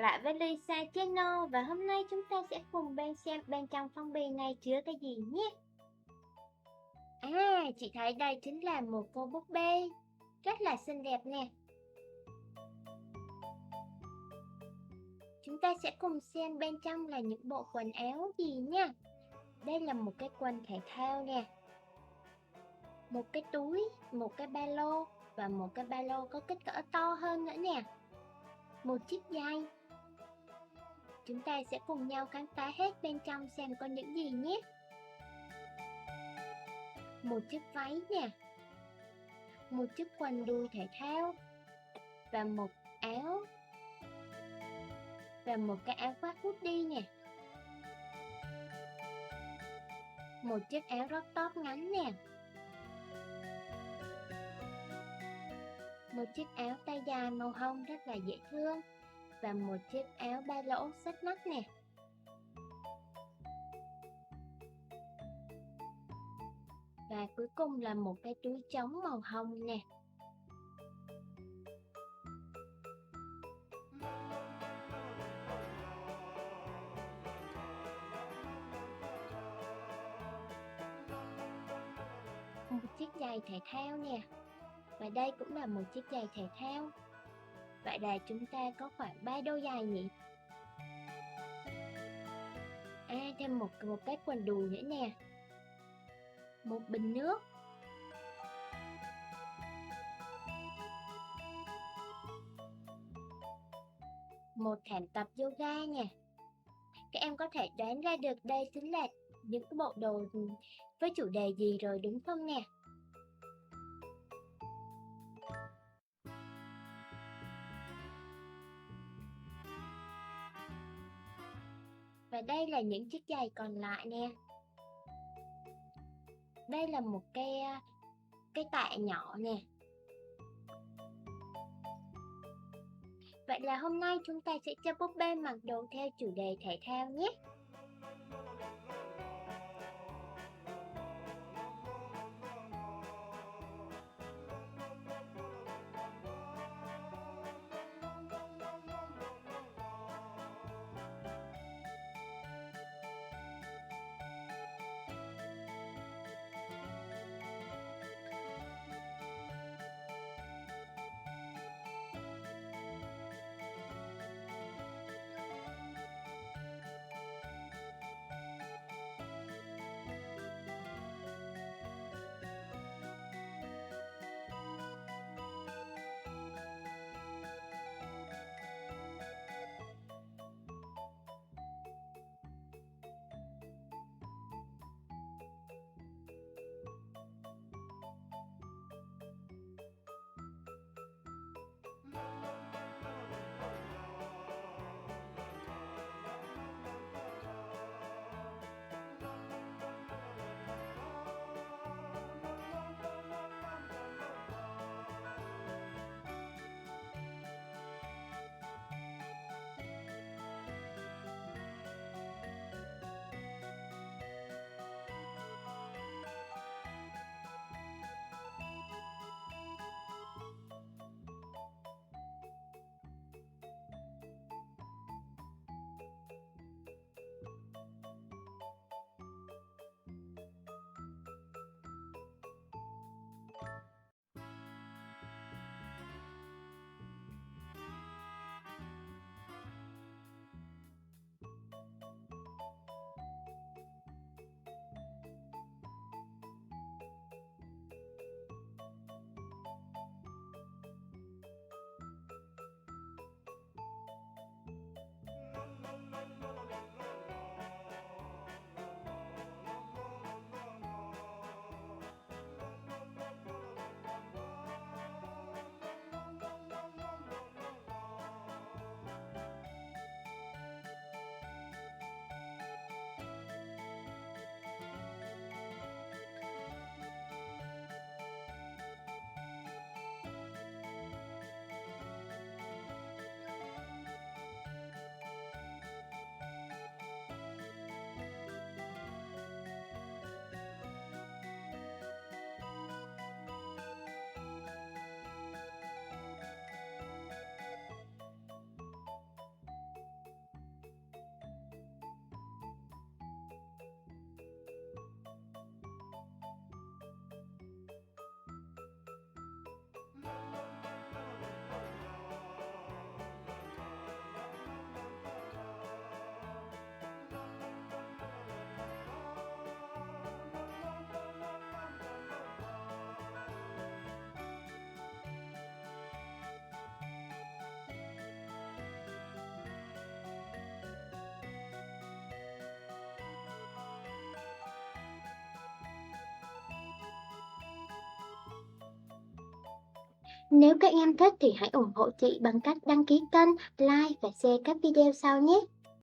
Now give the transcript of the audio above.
lại với Lisa Channel và hôm nay chúng ta sẽ cùng xem bên trong phong bì này chứa cái gì nhé. Chị thấy đây chính là một cô búp bê rất là xinh đẹp nè. Chúng ta sẽ cùng xem bên trong là những bộ quần áo gì nha. Đây là một cái quần thể thao nè, một cái túi, một cái ba lô và một cái ba lô có kích cỡ to hơn nữa nè, một chiếc giày. Chúng ta sẽ cùng nhau khám phá hết bên trong xem có những gì nhé. Một chiếc váy nè, một chiếc quần đùi thể thao và một áo và một cái áo khoác hoodie nè, một chiếc áo crop top ngắn nè, một chiếc áo tay dài màu hồng rất là dễ thương và một chiếc áo ba lỗ xách nách nè. Và cuối cùng là một cái túi trống màu hồng nè. Một chiếc giày thể thao nè. Và đây cũng là một chiếc giày thể thao. Vậy là chúng ta có khoảng 3 đôi giày nhỉ? Thêm một cái quần đùi nữa nè. Một bình nước. Một thảm tập yoga nha. Các em có thể đoán ra được đây chính là những cái bộ đồ với chủ đề gì rồi đúng không nè? Và đây là những chiếc giày còn lại nè. Đây là một cái tạ nhỏ nè. Vậy là hôm nay chúng ta sẽ cho búp bê mặc đồ theo chủ đề thể thao nhé. Nếu các em thích thì hãy ủng hộ chị bằng cách đăng ký kênh, like và share các video sau nhé.